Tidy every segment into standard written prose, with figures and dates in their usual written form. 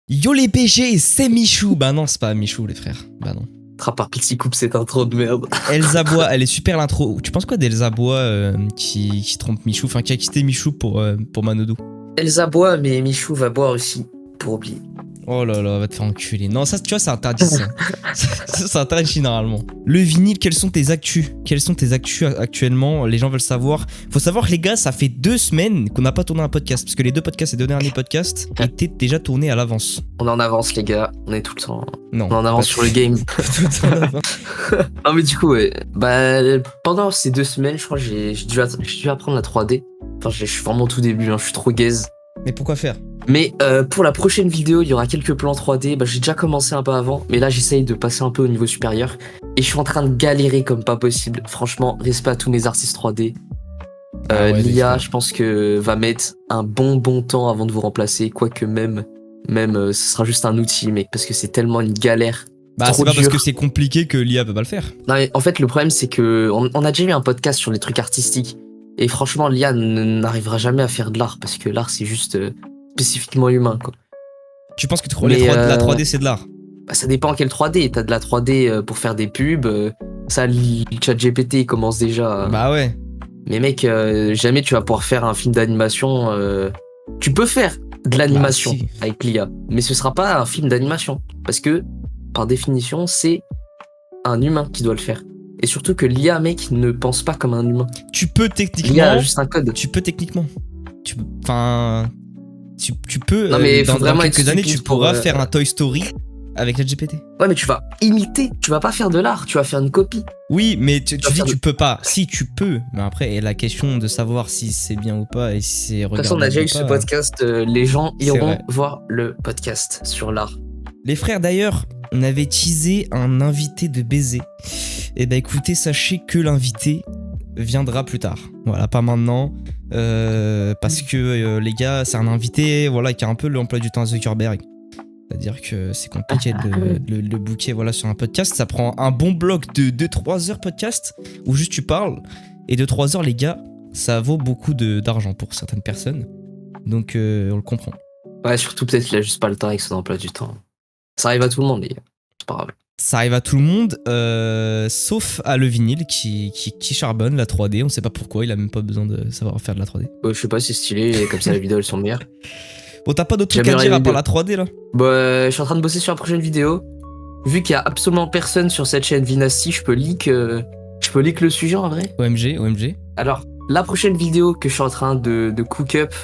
Yo les PG, c'est Michou. Bah non, c'est pas Michou les frères. Bah non. Par Pixie Coupe, c'est intro de merde. Elsa Bois, elle est super l'intro. Tu penses quoi d'Elsa Bois qui trompe Michou, enfin qui a quitté Michou pour Manodou? Elsa boit, mais Michou va boire aussi, pour oublier. Oh là là, va te faire enculer. Non, ça, tu vois, c'est interdit ça. C'est interdit normalement. Le vinyle, quels sont tes actus? Quels sont tes actus actuellement? Les gens veulent savoir. Faut savoir que les gars, ça fait 2 semaines qu'on n'a pas tourné un podcast. Parce que les 2 podcasts et 2 derniers podcasts étaient déjà tournés à l'avance. On est en avance, les gars. On est tout le temps. Non. On est en avance sur le game. Tout le temps en avance. Non, mais du coup, ouais. Bah, pendant ces 2 semaines, je crois que j'ai dû apprendre la 3D. Enfin, je suis vraiment au tout début, hein. Je suis trop gaze. Mais pourquoi faire? Mais pour la prochaine vidéo, il y aura quelques plans 3D. Bah, j'ai déjà commencé un peu avant, mais là, j'essaye de passer un peu au niveau supérieur. Et je suis en train de galérer comme pas possible. Franchement, respect à tous mes artistes 3D. Ouais, L'IA, je pense que va mettre un bon temps avant de vous remplacer. Quoique même ce sera juste un outil, mec, parce que c'est tellement une galère. Bah, c'est pas parce que c'est compliqué que l'IA peut pas le faire. Non, mais en fait, le problème, c'est que on a déjà eu un podcast sur les trucs artistiques. Et franchement, l'IA n'arrivera jamais à faire de l'art, parce que l'art, c'est juste spécifiquement humain, quoi. Tu penses que la 3D, c'est de l'art? Bah, ça dépend quelle 3D. T'as de la 3D pour faire des pubs. Ça, le chat GPT, il commence déjà. Bah ouais. Mais mec, jamais tu vas pouvoir faire un film d'animation. Tu peux faire de l'animation Bah, si. avec l'IA, mais ce sera pas un film d'animation. Parce que, par définition, c'est un humain qui doit le faire. Et surtout que l'IA, mec, ne pense pas comme un humain. Tu peux techniquement. L'IA a juste un code. Tu peux techniquement. Enfin. Tu peux. Non, mais dans quelques années, tu stupide pourras pour, faire un Toy Story avec ChatGPT. Ouais, mais tu vas imiter. Tu vas pas faire de l'art. Tu vas faire une copie. Oui, mais tu dis faire tu peux pas. Si, tu peux. Mais après, il y a la question de savoir si c'est bien ou pas et si c'est De toute regardable. façon, on a déjà ou eu ce pas. podcast. Les gens C'est iront vrai. voir le podcast sur l'art. Les frères, d'ailleurs, on avait teasé un invité de baiser. Et bah écoutez, sachez que l'invité viendra plus tard. Voilà, pas maintenant. Parce que les gars, c'est un invité voilà, qui a un peu l'emploi du temps à Zuckerberg. C'est-à-dire que c'est compliqué de le booker voilà, sur un podcast. Ça prend un bon bloc de 2-3 heures podcast où juste tu parles. Et 2-3 heures, les gars, ça vaut beaucoup d'argent pour certaines personnes. Donc on le comprend. Ouais, surtout peut-être qu'il a juste pas le temps avec son emploi du temps. Ça arrive à tout le monde, les gars. C'est pas grave. Ça arrive à tout le monde, sauf à le vinyle qui charbonne la 3D. On sait pas pourquoi, il a même pas besoin de savoir faire de la 3D. Je sais pas, c'est stylé, et comme ça les vidéos elles sont meilleures. Bon, t'as pas d'autres trucs J'aime à bien dire à les part la 3D là? Je suis en train de bosser sur la prochaine vidéo. Vu qu'il y a absolument personne sur cette chaîne Vinasty, je peux leak le sujet en vrai. OMG. Alors, la prochaine vidéo que je suis en train de cook up,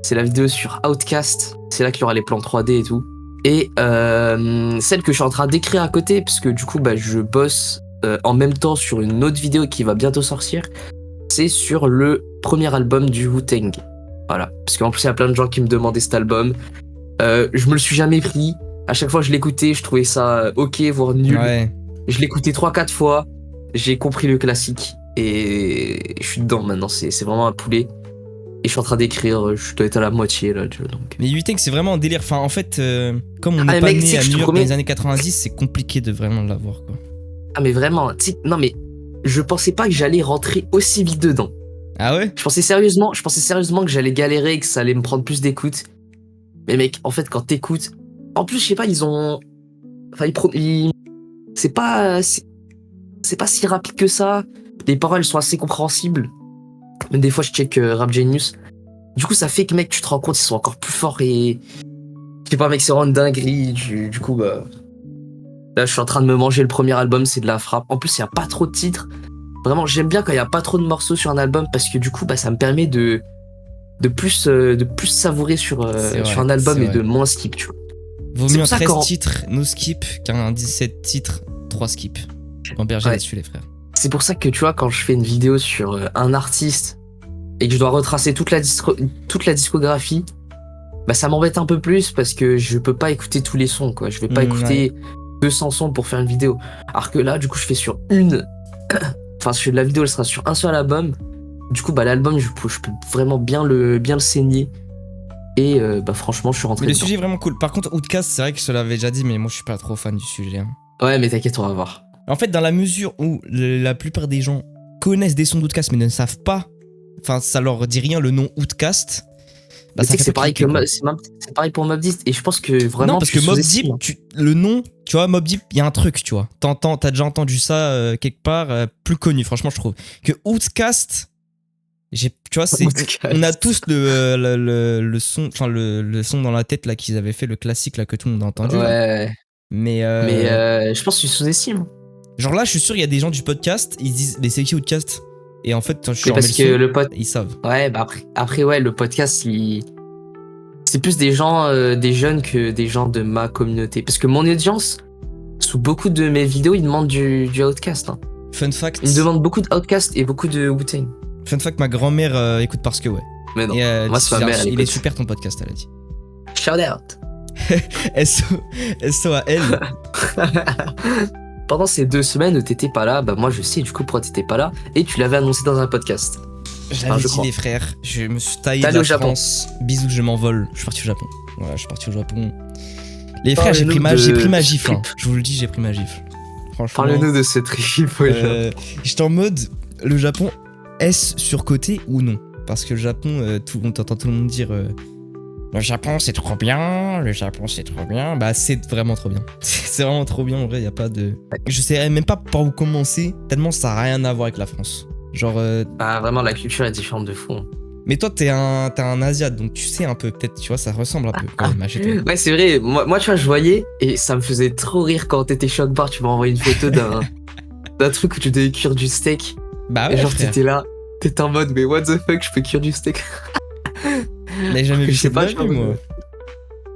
c'est la vidéo sur Outcast. C'est là qu'il y aura les plans 3D et tout. Et celle que je suis en train d'écrire à côté, parce que du coup, je bosse en même temps sur une autre vidéo qui va bientôt sortir. C'est sur le premier album du Wu-Tang. Voilà. Parce qu'en plus, il y a plein de gens qui me demandaient cet album. Je me le suis jamais pris. À chaque fois que je l'écoutais, je trouvais ça ok, voire nul. Ouais. Je l'écoutais 3-4 fois. J'ai compris le classique. Et je suis dedans maintenant. C'est vraiment un poulet. Et je suis en train d'écrire, je dois être à la moitié là. Donc. Mais Wu-Tang c'est vraiment un délire. Enfin, en fait, comme on n'est pas mec, né à je te New York dans promets. les années 90, c'est compliqué de vraiment l'avoir quoi. Ah mais vraiment, non mais je pensais pas que j'allais rentrer aussi vite dedans. Ah ouais? Je pensais sérieusement que j'allais galérer et que ça allait me prendre plus d'écoute. Mais mec, en fait quand t'écoutes, en plus je sais pas, c'est pas si rapide que ça. Les paroles sont assez compréhensibles. Même des fois je check Rap Genius. Du coup ça fait que mec tu te rends compte ils sont encore plus forts et je sais pas mec c'est vraiment une dinguerie. Du coup là je suis en train de me manger le premier album, c'est de la frappe. En plus il y a pas trop de titres. Vraiment j'aime bien quand il y a pas trop de morceaux sur un album parce que du coup ça me permet de plus savourer sur un album et de moins skip tu vois. Vaut C'est mieux un pour ça 13 qu'en- titres, no skip, qu'un 17 titres, 3 skips. Gamberger Ouais. là-dessus les frères. C'est pour ça que tu vois quand je fais une vidéo sur un artiste et que je dois retracer toute la discographie, ça m'embête un peu plus parce que je peux pas écouter tous les sons quoi. Je vais pas écouter 200 sons pour faire une vidéo. Alors que là du coup je fais sur la vidéo elle sera sur un seul album. Du coup l'album je peux vraiment bien le saigner. Et franchement je suis rentré Mais le dedans. sujet est vraiment cool. Par contre, Outcast, c'est vrai que je te l'avais déjà dit, mais moi je suis pas trop fan du sujet. Hein. Ouais mais t'inquiète on va voir. En fait, dans la mesure où la plupart des gens connaissent des sons d'Outcast mais ne savent pas, enfin ça leur dit rien le nom Outcast, Bah, Tu ça sais que fait c'est pas pareil, cliquer, quoi. c'est pareil pour Mob Deep. Et je pense que vraiment. Non, parce tu que Mob sous-estimes. Deep, le nom, tu vois, Mob Deep, il y a un truc, tu vois. T'as déjà entendu ça quelque part, plus connu, franchement, je trouve. Que Outcast, tu vois, on a tous le son, enfin le son dans la tête là qu'ils avaient fait, le classique là que tout le monde a entendu là. Ouais. Mais, Mais je pense que tu sous-estimes. genre là, je suis sûr, il y a des gens du podcast, ils se disent, mais c'est qui Outcast? Et en fait, quand je Mais leur mets parce le que son, le pote. ils savent. Ouais, bah après ouais, le podcast, c'est plus des gens, des jeunes que des gens de ma communauté. Parce que mon audience, sous beaucoup de mes vidéos, ils demandent du Outkast. Hein. Fun fact. Ils me demandent beaucoup de Outkast et beaucoup de Wu-Tang. Fun fact, ma grand-mère écoute parce que ouais. Mais non, Et moi c'est ma mère, elle il est écoute. super ton podcast, elle a dit. Shout out. SO à elle. Pendant ces 2 semaines où t'étais pas là, bah moi je sais du coup pourquoi t'étais pas là et tu l'avais annoncé dans un podcast. J'avais je dit crois. les frères, je me suis taillé T'es de allé la au Japon. France. Bisous, je m'envole. Je suis parti au Japon. Voilà, je suis parti au Japon. Les frères, Parlez-nous j'ai de pris ma ce gifle. Hein. trip. Je vous le dis, j'ai pris ma gifle. Franchement. Parle-nous de ce trip. J'étais en mode, le Japon, est-ce surcoté ou non? Parce que le Japon, on t'entend tout le monde dire le Japon c'est trop bien, le Japon c'est trop bien. Bah c'est vraiment trop bien. C'est vraiment trop bien en vrai, y a pas de. Je sais même pas par où commencer, tellement ça a rien à voir avec la France. Genre. Ah vraiment la culture est différente de fou. Hein. Mais toi t'es un Asiate, donc tu sais un peu, peut-être, tu vois, ça ressemble un peu quand même à chez toi. Ouais c'est vrai, moi tu vois je voyais et ça me faisait trop rire quand t'étais shot bar, tu m'as envoyé une photo d'un truc où tu devais cuire du steak. Bah Et ouais, genre frère. t'étais là, t'étais en mode mais what the fuck je peux cuire du steak. J'ai jamais vu Je sais ça de pas, ma je vie, moi.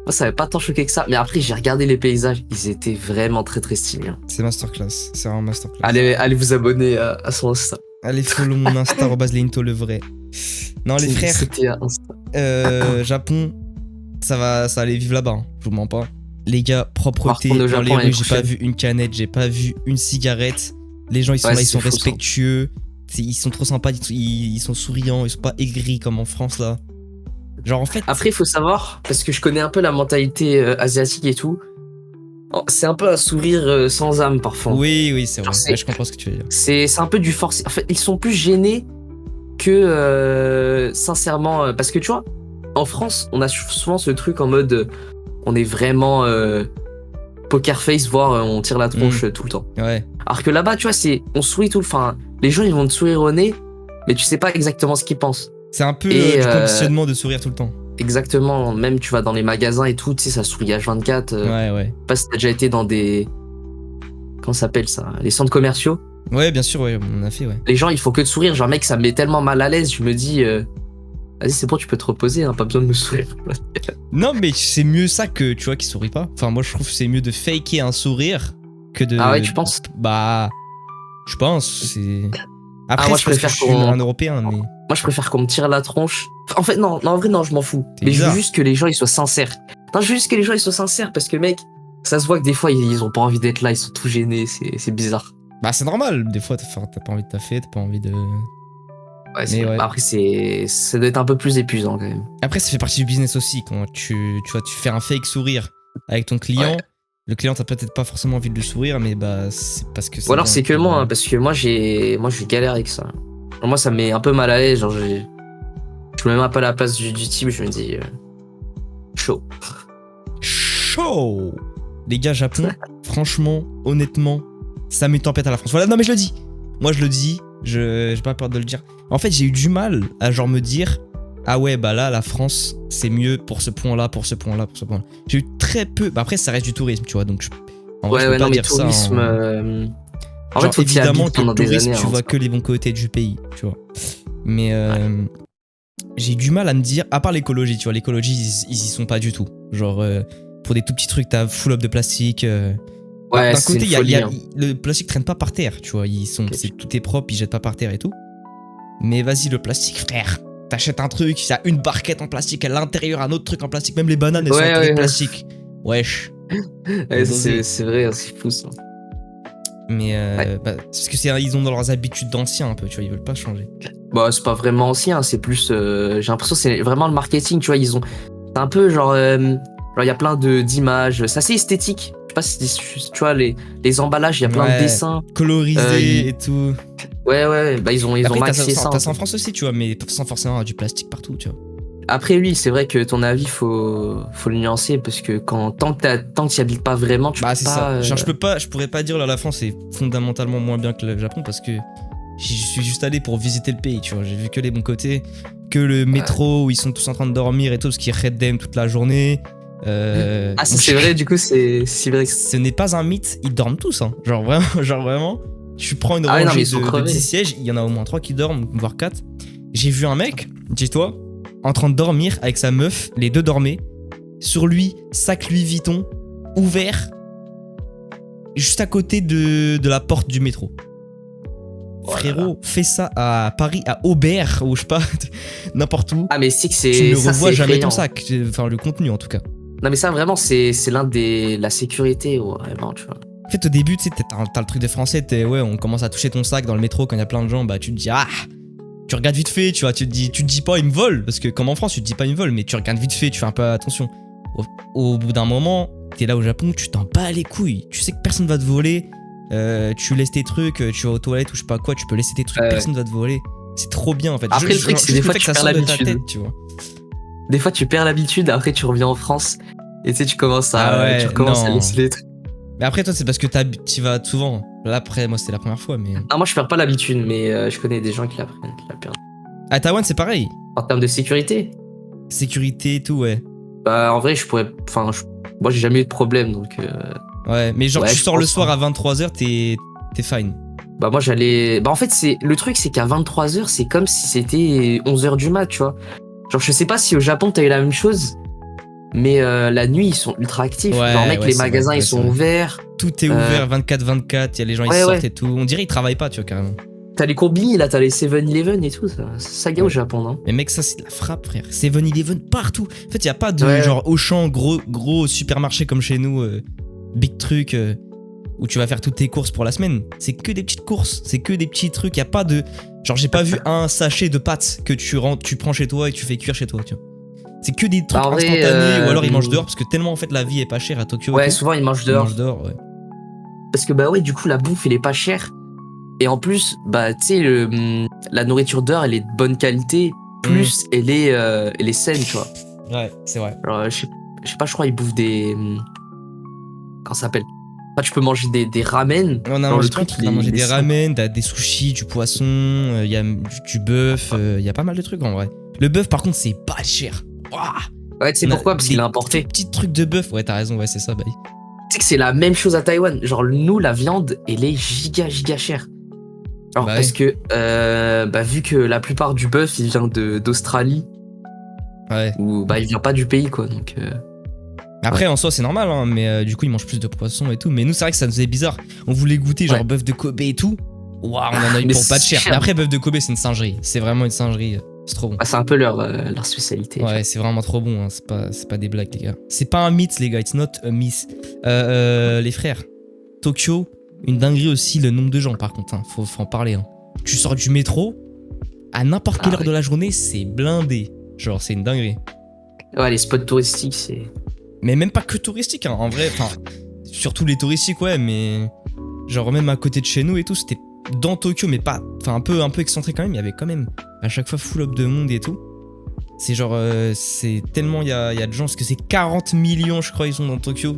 Moi ça avait pas tant choqué que ça, mais après j'ai regardé les paysages, ils étaient vraiment très très stylés. Hein. C'est masterclass, c'est vraiment masterclass. Allez vous abonner à son Insta. Allez, follow mon Insta, @leinto le vrai. Non, les frères, C'était un Insta. Japon, ça va aller vivre là-bas, hein, je vous mens pas. Les gars, propreté, retourner au dans Japon les rues, l'année j'ai pas prochaine. vu une canette, j'ai pas vu une cigarette. Les gens, ils sont Ouais, là, ils c'est sont fou, ça. respectueux, ils sont trop sympas, ils sont souriants, ils sont pas aigris comme en France, là. Genre, en fait... Après il faut savoir, parce que je connais un peu la mentalité asiatique et tout, c'est un peu un sourire sans âme parfois. Oui, c'est Genre, vrai, ouais, je comprends ce que tu veux dire. C'est un peu du forcé. En fait, ils sont plus gênés que sincèrement. Parce que tu vois, en France, on a souvent ce truc en mode on est vraiment poker face, voire on tire la tronche tout le temps. Ouais. Alors que là-bas, tu vois, on sourit tout le temps. Enfin, les gens, ils vont te sourire au nez, mais tu sais pas exactement ce qu'ils pensent. C'est un peu Et, du conditionnement de sourire tout le temps. Exactement. Même tu vas dans les magasins et tout, tu sais, ça sourit H24. Ouais. Je sais pas si t'as déjà été dans des. Comment ça s'appelle ça? Les centres commerciaux. Ouais, bien sûr, ouais, on a fait, ouais. Les gens, il faut que de sourire. Genre, mec, ça me met tellement mal à l'aise. Je me dis, vas-y, c'est bon, tu peux te reposer, hein, pas besoin de me sourire. Non, mais c'est mieux ça que, tu vois, qui sourit pas. Enfin, moi, je trouve que c'est mieux de faker un sourire que de... Ah ouais, tu penses? Bah, je pense, c'est... Après, moi, c'est je parce que préfère je suis qu'on- un Européen, mais... Moi, je préfère qu'on me tire la tronche. En fait, non, en vrai, non, je m'en fous. C'est Mais je veux bizarre. juste que les gens, ils soient sincères. Non, je veux juste que les gens, ils soient sincères parce que, mec, ça se voit que des fois, ils ont pas envie d'être là, ils sont tout gênés, c'est bizarre. Bah, c'est normal, des fois, t'as pas envie de taffer, t'as pas envie de... Ouais, Mais ouais. Bah, après, ça doit être un peu plus épuisant quand même. Après, ça fait partie du business aussi, quand tu vois, tu fais un fake sourire avec ton client. Ouais. Le client, t'as peut-être pas forcément envie de lui sourire, mais bah, c'est parce que... Ou alors, vient c'est que de- moi, hein, parce que moi, je galère avec ça. Moi, ça me met un peu mal à l'aise. Genre, je me mets un peu à la place du type, je me dis, chaud. Chaud. Les gars, Japon, franchement, honnêtement, ça met tempête à la France. Voilà, non mais je le dis. Moi je le dis, j'ai pas peur de le dire. En fait, j'ai eu du mal à genre me dire ah ouais, bah là la France, c'est mieux pour ce point-là, pour ce point-là, pour ce point-là. J'ai eu très peu. Bah après ça reste du tourisme, tu vois. Donc en vrai, je peux Ouais, pas non, mais dire tourisme. ça. En Genre, fait, faut qu'il évidemment habite que le pendant des tourisme, années. tu hein, vois que les bons côtés du pays, tu vois. Mais j'ai du mal à me dire, à part l'écologie, tu vois, l'écologie, ils y sont pas du tout. Genre, pour des tout petits trucs, t'as full up de plastique. Ouais, D'un c'est côté, une il y a, folie, hein. le plastique traîne pas par terre, tu vois. Tout est propre, ils jettent pas par terre et tout. Mais vas-y, le plastique, frère. T'achètes un truc, il y a une barquette en plastique, à l'intérieur, un autre truc en plastique. Même les bananes, elles sont entourées de plastique. Wesh. Ouais, c'est vrai, hein, c'est fou ça. Mais bah, c'est parce que ils ont dans leurs habitudes d'anciens un peu, tu vois, ils veulent pas changer. Bah, c'est pas vraiment ancien, c'est plus. J'ai l'impression que c'est vraiment le marketing, tu vois. C'est un peu genre. Il y a plein d'images, c'est assez esthétique. Je sais pas si tu vois, les emballages, il y a plein de dessins. Colorisés et tout. Ouais, bah ils ont Après, maxé ça. t'as ça en France aussi, tu vois, mais sans forcément avoir du plastique partout, tu vois. après oui, c'est vrai que ton avis, faut le nuancer parce que tant que t'y habites pas vraiment, tu Bah peux c'est pas. ça. Genre je pourrais pas dire là la France est fondamentalement moins bien que le Japon parce que j'y suis juste allé pour visiter le pays, tu vois. J'ai vu que les bons côtés, que le métro où ils sont tous en train de dormir et tout parce qu'ils redem toute la journée. Ah, ça, c'est vrai, du coup, c'est vrai que. Ce n'est pas un mythe, ils dorment tous, hein. Genre vraiment. Tu prends une Ah ouais, non, mais rangée ils sont de crevés. 10 sièges, il y en a au moins 3 qui dorment, voire 4. J'ai vu un mec, dis-toi, en train de dormir avec sa meuf, les deux dormaient. Sur lui, sac Louis Vuitton, ouvert, juste à côté de la porte du métro. Frérot, fais ça à Paris, à Aubert, ou je sais pas, n'importe où. Ah, mais c'est que c'est. Tu ne ça, revois c'est jamais effrayant. ton sac, enfin le contenu en tout cas. Non, mais ça, vraiment, c'est l'un des. La sécurité, ouais, vraiment, tu vois. En fait, au début, tu sais, t'as le truc des Français, ouais, on commence à toucher ton sac dans le métro quand il y a plein de gens, bah tu te dis, ah, tu regardes vite fait, tu vois, tu te dis pas, ils me volent, parce que comme en France, tu te dis pas, ils me volent, mais tu regardes vite fait, tu fais un peu attention. Au bout d'un moment, t'es là au Japon, tu t'en bats les couilles, tu sais que personne va te voler, tu laisses tes trucs, tu vas aux toilettes ou je sais pas quoi, tu peux laisser tes trucs, personne va te voler. C'est trop bien en fait. Après, le truc, c'est des fois, tu perds l'habitude. Tu vois. Des fois, tu perds l'habitude, après, tu reviens en France, et tu sais, tu commences à laisser les trucs. Mais après, toi, c'est parce que t'y vas souvent. Là, après, moi, c'était la première fois, mais. Non, moi, je perds pas l'habitude, mais je connais des gens qui la perdent. À Taïwan, c'est pareil. En termes de sécurité, Sécurité et tout, ouais. bah, en vrai, moi, j'ai jamais eu de problème, donc. Ouais, mais genre, Ouais, tu je sors le pense, soir à 23h, t'es fine. Bah, moi, j'allais. Bah, en fait, le truc, c'est qu'à 23h, c'est comme si c'était 11h du mat, tu vois. Genre, je sais pas si au Japon, t'as eu la même chose, mais la nuit, ils sont ultra actifs. Ouais, genre, mec, ouais, les c'est magasins, vrai, ils ouais, sont c'est vrai. ouverts. Tout est ouvert 24-24, il y a les gens, ils Ouais, sortent ouais. et tout. On dirait ils travaillent pas, tu vois, carrément. T'as les combis, là, t'as les 7-Eleven et tout. Ça gagne au Ouais. Japon, non? Mais mec, ça, c'est de la frappe, frère. 7-Eleven partout. En fait, il y a pas de Ouais. genre Auchan, gros supermarché comme chez nous, big truc, où tu vas faire toutes tes courses pour la semaine. C'est que des petites courses, c'est que des petits trucs. Il y a pas de. Genre, j'ai pas vu un sachet de pâtes que tu prends chez toi et que tu fais cuire chez toi, tu vois. C'est que des trucs Bah, en vrai, instantanés ou alors ils mangent dehors parce que tellement en fait la vie est pas chère à Tokyo. Ouais, et tout. souvent, ils mangent Ils dehors. mangent dehors, ouais. Parce que, bah, ouais, du coup, la bouffe, elle est pas chère. Et en plus, bah, tu sais, la nourriture dehors, elle est de bonne qualité. Plus, elle est saine, tu vois. Ouais, c'est vrai. Alors, je sais pas, je crois, ils bouffent des. Comment ça s'appelle? Enfin, tu peux manger des ramen. On a Genre, mangé plein de trucs, on a mangé il est des sain. ramen, des sushis, du poisson, il y a du bœuf, il y a pas mal de trucs en vrai. Le bœuf par contre c'est pas cher. Ouah, Ouais, tu sais on a pourquoi? Parce des qu'il est importé. Petits trucs de bœuf, ouais t'as raison, ouais c'est ça. Bah. Tu sais que c'est la même chose à Taïwan. Genre, nous, la viande, elle est giga chère. Alors, Bah parce que, bah, vu que la plupart du bœuf, il vient d'Australie, Ouais. ou bah, il vient pas du pays, quoi. Donc, Après en soi c'est normal, hein, mais du coup ils mangent plus de poisson et tout. Mais nous c'est vrai que ça nous faisait bizarre. On voulait goûter genre Ouais. bœuf de Kobe et tout. Waouh, on en a eu Mais pour pas de c'est cher. cher. Mais après bœuf de Kobe c'est une singerie. C'est vraiment une singerie. C'est trop bon. bah, c'est un peu leur spécialité. Ouais, c'est vraiment trop bon, hein. C'est pas des blagues, les gars. C'est pas un mythe, les gars, it's not a myth. Les frères, Tokyo, une dinguerie aussi, le nombre de gens, par contre, hein. Faut en parler. Hein. Tu sors du métro, à n'importe quelle heure de la journée, c'est blindé. Genre, c'est une dinguerie. Ouais, les spots touristiques, c'est. Mais même pas que touristique, hein, en vrai. Enfin, surtout les touristiques, ouais, mais. Genre, même à côté de chez nous et tout, c'était dans Tokyo, mais pas. Enfin, un peu excentré quand même. Il y avait quand même à chaque fois full up de monde et tout. C'est genre, c'est tellement il y a de gens, parce que c'est 40 millions, je crois, ils sont dans Tokyo.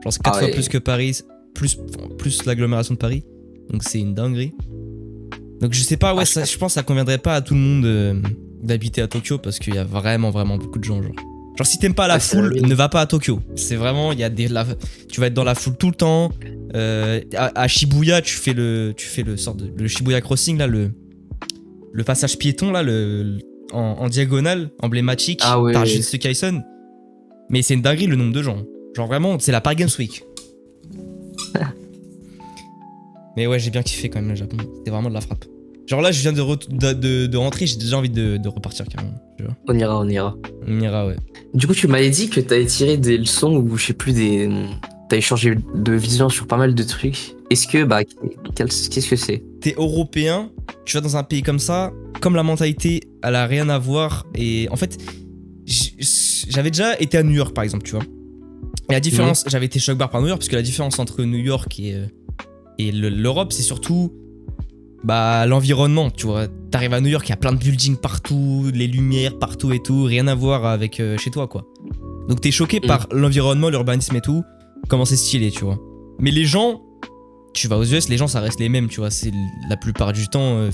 Genre, c'est 4 fois plus que Paris, plus l'agglomération de Paris. Donc, c'est une dinguerie. Donc, je sais pas, ouais, ça, je pense que ça conviendrait pas à tout le monde d'habiter à Tokyo parce qu'il y a vraiment beaucoup de gens, genre. Genre, si t'aimes pas la foule, ne va pas à Tokyo. C'est vraiment, il y a tu vas être dans la foule tout le temps. À Shibuya, tu fais le Shibuya Crossing, là, le passage piéton, là, en diagonale, emblématique, Ah ouais. par Jujutsu Kaisen. Mais c'est une dinguerie le nombre de gens. Genre vraiment, c'est la Paris Games Week. Mais ouais, j'ai bien kiffé quand même le Japon. C'était vraiment de la frappe. Genre là, je viens de rentrer, j'ai déjà envie de repartir carrément. Tu vois. On ira. On ira, ouais. Du coup, tu m'avais dit que t'avais tiré des leçons ou je sais plus t'avais changé de vision sur pas mal de trucs. Est-ce que qu'est-ce que c'est? T'es européen, tu vas dans un pays comme ça, comme la mentalité, elle a rien à voir. Et en fait, j'avais déjà été à New York par exemple, tu vois. Et la différence, j'avais été choc bar par New York parce que la différence entre New York et l'Europe, c'est surtout bah l'environnement, tu vois. T'arrives à New York, il y a plein de buildings partout, les lumières partout et tout, rien à voir avec chez toi, quoi. Donc t'es choqué par l'environnement, l'urbanisme et tout, comment c'est stylé, tu vois. Mais les gens, tu vas aux US, les gens ça reste les mêmes, tu vois. C'est la plupart du temps,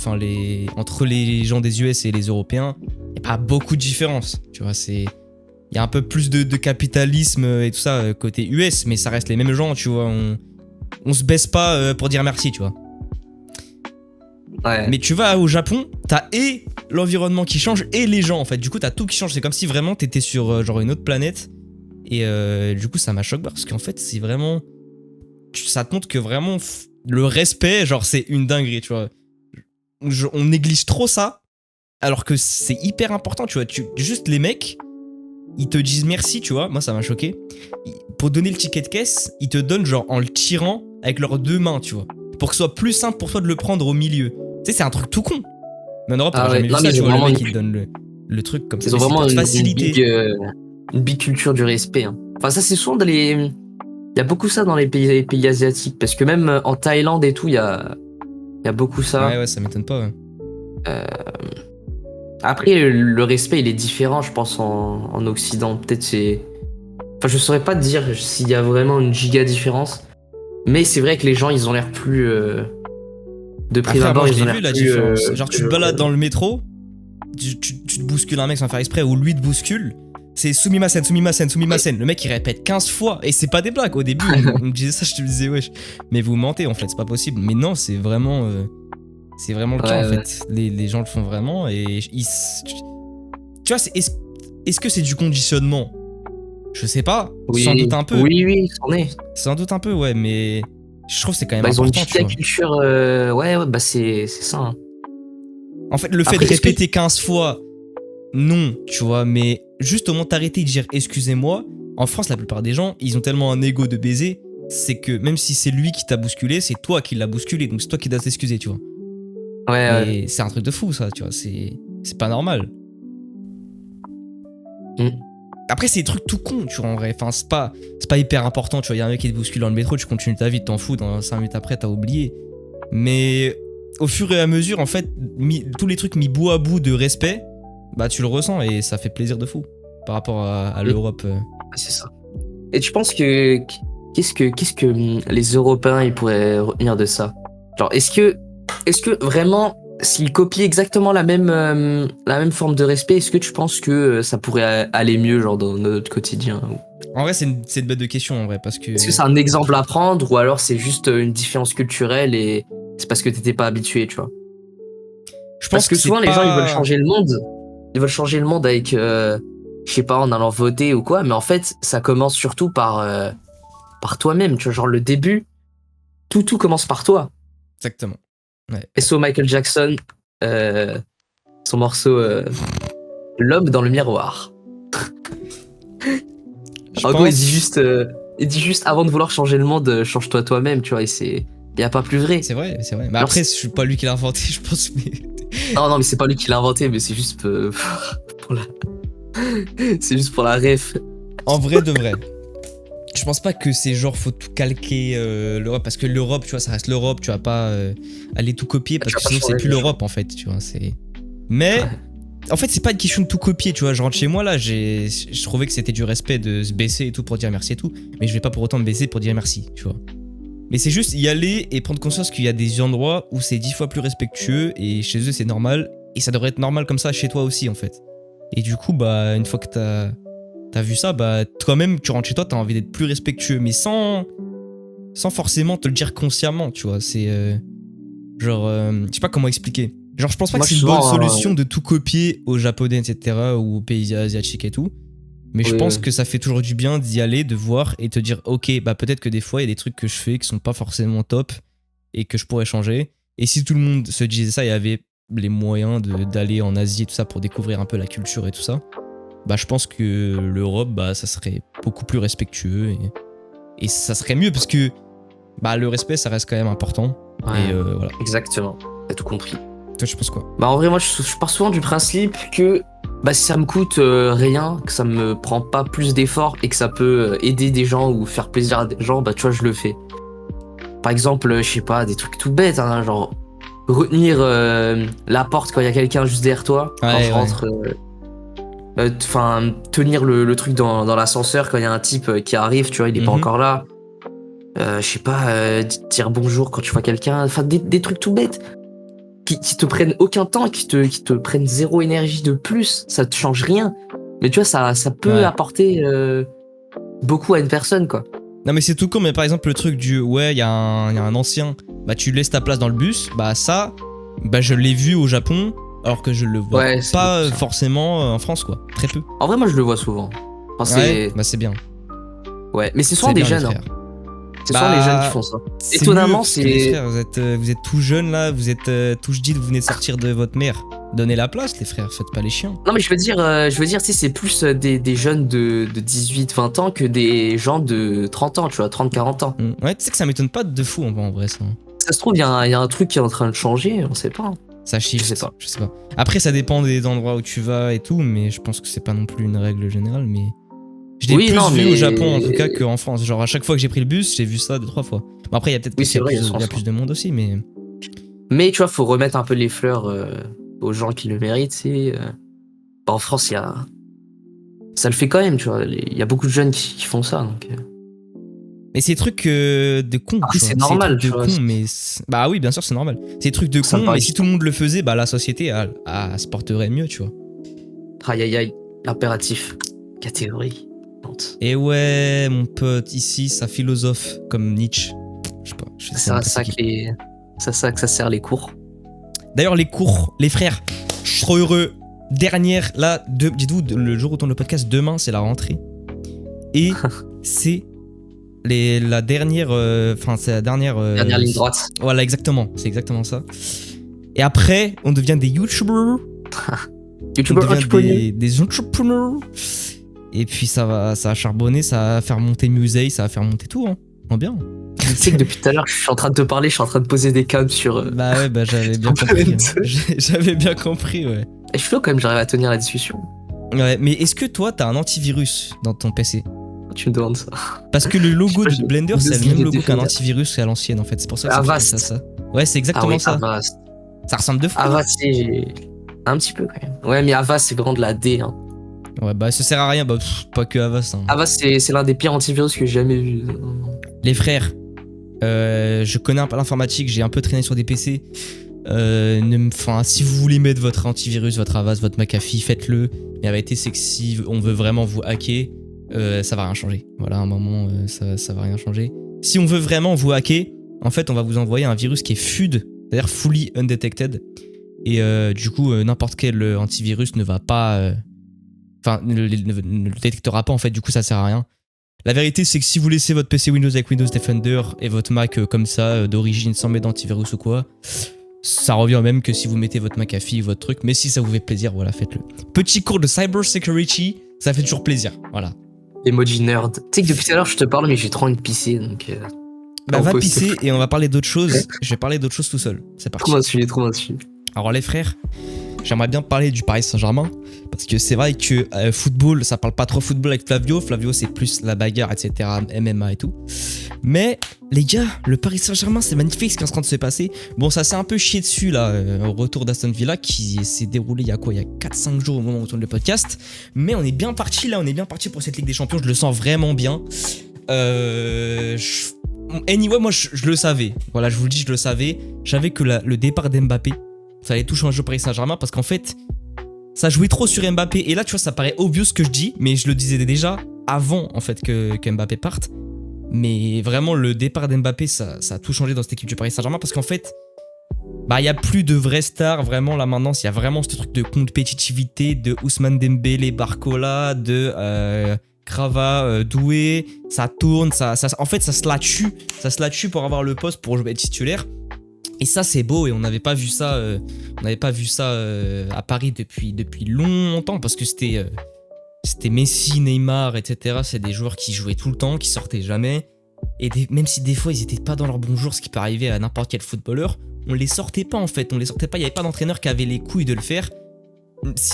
entre les gens des US et les Européens, il n'y a pas beaucoup de différence, tu vois. Il y a un peu plus de capitalisme et tout ça côté US, mais ça reste les mêmes gens, tu vois. On se baisse pas pour dire merci, tu vois. Ouais. Mais tu vas au Japon, t'as et l'environnement qui change et les gens en fait. Du coup, t'as tout qui change. C'est comme si vraiment t'étais sur genre une autre planète. Et du coup, ça m'a choqué parce qu'en fait, c'est vraiment. Ça te montre que vraiment le respect, genre, c'est une dinguerie, tu vois. On néglige trop ça alors que c'est hyper important, tu vois. Juste les mecs, ils te disent merci, tu vois. Moi, ça m'a choqué. Pour donner le ticket de caisse, ils te donnent genre en le tirant avec leurs deux mains, tu vois. Pour que ce soit plus simple pour toi de le prendre au milieu. Tu sais, c'est un truc tout con. Mais en Europe, t'aurais jamais vu ça, tu vois, le mec, il te donne le truc comme ça. Ils ont vraiment faciliter. Une big culture du respect. Hein. Enfin, ça, c'est souvent dans les. Il y a beaucoup ça dans les pays asiatiques. Parce que même en Thaïlande et tout, il y a beaucoup ça. Ouais, ça m'étonne pas. Ouais. Après, le respect, il est différent, je pense, en Occident. Peut-être c'est. Enfin, je saurais pas te dire s'il y a vraiment une giga différence. Mais c'est vrai que les gens, ils ont l'air plus. De prime abord, ils ont l'air plus. La différence. Genre, tu te balades dans le métro, tu te bouscules un mec sans faire exprès, ou lui te bouscule. C'est sumimasen. Le mec il répète 15 fois et c'est pas des blagues. Au début on me disait ça, je te disais wesh. Mais vous mentez en fait, c'est pas possible. Mais non, c'est vraiment le cas en fait. Les gens le font vraiment et tu vois, est-ce que c'est du conditionnement? Je sais pas. Oui, sans doute un peu. Oui, c'en est. Sans doute un peu, ouais, mais je trouve que c'est quand même important. Ils ont une culture. Ouais, bah c'est ça. Hein. En fait, le fait de répéter 15 fois, non, tu vois, mais juste au moment de t'arrêter et de dire excusez-moi, en France, la plupart des gens, ils ont tellement un ego de baiser, c'est que même si c'est lui qui t'a bousculé, c'est toi qui l'as bousculé, donc c'est toi qui dois t'excuser, tu vois. Ouais. Et c'est un truc de fou, ça, tu vois, c'est pas normal. Après, c'est des trucs tout cons, tu vois, en vrai. Enfin, c'est pas hyper important, tu vois. Il y a un mec qui te bouscule dans le métro, tu continues ta vie, t'en fous, dans 5 minutes après, t'as oublié. Mais au fur et à mesure, en fait, tous les trucs mis bout à bout de respect, bah, tu le ressens et ça fait plaisir de fou par rapport à l'Europe. C'est ça. Et tu penses que. Qu'est-ce que les Européens, ils pourraient retenir de ça? Genre, est-ce que vraiment. S'ils copient exactement la même forme de respect, est-ce que tu penses que ça pourrait aller mieux genre dans notre quotidien En vrai, c'est une bête de question en vrai parce que. Est-ce que c'est un exemple à prendre ou alors c'est juste une différence culturelle et c'est parce que t'étais pas habitué, tu vois? Parce que souvent les gens ils veulent changer le monde. Ils veulent changer le monde avec, je sais pas, en allant voter ou quoi, mais en fait ça commence surtout par toi-même, tu vois, genre le début, tout commence par toi. Exactement. Ouais. Et so Michael Jackson, son morceau L'homme dans le miroir. En gros, il dit juste avant de vouloir changer le monde, change-toi toi-même, tu vois, et y a pas plus vrai. C'est vrai. Mais après, je suis pas lui qui l'a inventé, je pense, mais. Non, mais c'est pas lui qui l'a inventé, mais c'est juste pour la. C'est juste pour la ref. En vrai de vrai. Je pense pas que c'est genre faut tout calquer l'Europe parce que l'Europe, tu vois, ça reste l'Europe, tu vas pas aller tout copier parce que sinon c'est plus l'Europe en fait, tu vois, c'est. Mais en fait, c'est pas une question de tout copier, tu vois, je rentre chez moi là, je trouvais que c'était du respect de se baisser et tout pour dire merci et tout, mais je vais pas pour autant me baisser pour dire merci, tu vois. Mais c'est juste y aller et prendre conscience qu'il y a des endroits où c'est 10 fois plus respectueux et chez eux c'est normal et ça devrait être normal comme ça chez toi aussi en fait. Et du coup, bah une fois que t'as vu ça, bah toi-même tu rentres chez toi, t'as envie d'être plus respectueux, mais sans forcément te le dire consciemment, tu vois. C'est genre, je sais pas comment expliquer. Genre, je pense pas que c'est une bonne solution de tout copier aux Japonais, etc., ou aux pays asiatiques et tout. Mais je pense que ça fait toujours du bien d'y aller, de voir et te dire, ok, bah peut-être que des fois il y a des trucs que je fais qui sont pas forcément top et que je pourrais changer. Et si tout le monde se disait ça et avait les moyens d'aller en Asie et tout ça pour découvrir un peu la culture et tout ça, bah je pense que l'Europe, bah ça serait beaucoup plus respectueux et ça serait mieux parce que bah le respect ça reste quand même important. Ouais, et voilà. Exactement, t'as tout compris. Toi tu penses quoi? Bah en vrai moi je pars souvent du principe que bah si ça me coûte rien, que ça me prend pas plus d'efforts et que ça peut aider des gens ou faire plaisir à des gens, bah tu vois je le fais. Par exemple, je sais pas, des trucs tout bêtes, hein, genre retenir la porte quand il y a quelqu'un juste derrière toi, quand Ouais, je rentre. Enfin, tenir le truc dans l'ascenseur quand il y a un type qui arrive, tu vois, il est pas Mhm. encore là. Je sais pas, dire bonjour quand tu vois quelqu'un. Enfin, des trucs tout bêtes qui te prennent aucun temps, qui te prennent zéro énergie de plus. Ça te change rien. Mais tu vois, ça peut Ouais. apporter beaucoup à une personne, quoi. Non mais c'est tout con, mais par exemple le truc du ouais, il y a un ancien, bah tu laisses ta place dans le bus, bah ça, bah je l'ai vu au Japon, alors que je le vois Ouais, c'est pas beaucoup ça. forcément en France quoi, très peu. En vrai, moi, je le vois souvent. Enfin, Ouais, bah c'est bien. Ouais, mais c'est souvent C'est des bien les jeunes, hein. frères. C'est souvent les jeunes qui Bah font ça. c'est Étonnamment, mieux, parce que les c'est. frères, vous êtes tout jeunes là, vous êtes tout dites, vous venez de sortir de votre mère. Donnez la place les frères, faites pas les chiens. Non, mais je veux dire, tu sais, c'est plus des jeunes de 18-20 ans que des gens de 30 ans, tu vois, 30-40 ans. Ouais, tu sais que ça m'étonne pas de fou en vrai ça. Ça se trouve, il y a un truc qui est en train de changer, on sait pas. Ça shift, Je sais pas. je sais pas. Après ça dépend des endroits où tu vas et tout, mais je pense que c'est pas non plus une règle générale, mais... Je l'ai Oui, plus non, vu au Japon en mais. tout cas qu'en France. Genre à chaque fois que j'ai pris le bus, j'ai vu ça 2-3 fois. Bon, après, il y a peut-être Oui, parce c'est qu'il vrai, il y a il y a souvent plus ça. de monde aussi, mais. Mais tu vois, faut remettre un peu les fleurs aux gens qui le méritent, c'est. En France, il y a. Ça le fait quand même, tu vois. Il y a beaucoup de jeunes qui font ça, donc. Mais c'est des trucs de con, Après, tu vois. c'est C'est des normal, trucs de tu vois. con, mais. Bah oui, bien sûr, c'est normal. C'est des trucs de Ça me con, mais paraît. si tout le monde le faisait, bah la société, se porterait mieux, tu vois. Aïe, aïe, aïe. Impératif. Catégorie. Et ouais, mon pote, ici, ça philosophe comme Nietzsche. Je sais pas, je sais C'est même à pas ça c'est que qui. ça sert les cours. D'ailleurs, les cours, les frères, je suis trop heureux. Dernière, là, dites-vous, le jour où on tourne le podcast, demain, c'est la rentrée. Et c'est la dernière. Enfin, c'est la dernière. Dernière ligne droite. Voilà, exactement. C'est exactement ça. Et après, on devient des YouTubers. On YouTubeur devient entrepreneur. des entrepreneurs. Et puis, ça va charbonner, ça va faire monter Musée, ça va faire monter tout, hein. En bien. Tu sais que depuis tout à l'heure, je suis en train de te parler, je suis en train de poser des câbles sur. Bah ouais, bah j'avais bien sur compris. Paint. J'avais bien compris, ouais. Et je suis quand même, j'arrive à tenir la discussion. Ouais, mais est-ce que toi, t'as un antivirus dans ton PC? Tu me demandes ça. Parce que le logo Je sais de pas, Blender, j'ai c'est le deux même idées logo qu'un différentes. antivirus à l'ancienne, en fait. C'est pour ça que ça me fait penser à Avast. ça. Ouais, c'est Ah exactement oui, ça. Avast. Ça ressemble de fou. Avast, c'est. Un petit peu quand même. Ouais, mais Avast, c'est vraiment de la D. Hein. Ouais, bah ça sert à rien, bah pas que Avast. Hein. Avast, c'est l'un des pires antivirus que j'ai jamais vu. Les frères, je connais un peu l'informatique, j'ai un peu traîné sur des PC. Si vous voulez mettre votre antivirus, votre Avast, votre McAfee, faites-le. Mais la vérité, c'est que si on veut vraiment vous hacker, ça va rien changer. Voilà, à un moment, ça va rien changer. Si on veut vraiment vous hacker, en fait, on va vous envoyer un virus qui est FUD, c'est-à-dire Fully Undetected. Et du coup, n'importe quel antivirus ne va pas. Enfin, ne le détectera pas, en fait, du coup, ça sert à rien. La vérité, c'est que si vous laissez votre PC Windows avec Windows Defender et votre Mac comme ça, d'origine, sans mettre d'antivirus ou quoi, ça revient au même que si vous mettez votre McAfee ou votre truc. Mais si ça vous fait plaisir, voilà, faites-le. Petit cours de cyber security, ça fait toujours plaisir. Voilà. Emoji nerd. Tu sais que depuis tout à l'heure, je te parle, mais j'ai trop envie de pisser, donc. Bah, on va pose. pisser et on va parler d'autre chose. Je vais parler d'autre chose tout seul. C'est parti. Trop dessus. Alors les frères, j'aimerais bien parler du Paris Saint-Germain parce que c'est vrai que football, ça parle pas trop football avec Flavio. Flavio, c'est plus la bagarre, etc., MMA et tout. Mais les gars, le Paris Saint-Germain, c'est magnifique ce qui est en train de se passer. Bon, ça s'est un peu chié dessus là, au retour d'Aston Villa qui s'est déroulé il y a quoi? Il y a 4-5 jours au moment où on tourne le podcast. Mais on est bien parti là, on est bien parti pour cette Ligue des Champions. Je le sens vraiment bien. Anyway, moi je le savais. Voilà, je vous le dis, je le savais. Je savais que le départ d'Mbappé, ça allait tout changer au Paris Saint-Germain parce qu'en fait, ça jouait trop sur Mbappé. Et là, tu vois, ça paraît obvious ce que je dis, mais je le disais déjà avant en fait que Mbappé parte. Mais vraiment, le départ d'Mbappé, ça a tout changé dans cette équipe du Paris Saint-Germain parce qu'en fait, bah, il y a plus de vraies stars vraiment là maintenant. Il y a vraiment ce truc de compétitivité de Ousmane Dembélé, Barcola, de Crava, Doué. Ça tourne, en fait, ça se la tue pour avoir le poste pour jouer titulaire. Et ça, c'est beau, et on n'avait pas vu ça, à Paris depuis longtemps, parce que c'était Messi, Neymar, etc. C'est des joueurs qui jouaient tout le temps, qui sortaient jamais. Et même si des fois ils étaient pas dans leur bon jour, ce qui peut arriver à n'importe quel footballeur, on les sortait pas en fait. On les sortait pas, il n'y avait pas d'entraîneur qui avait les couilles de le faire.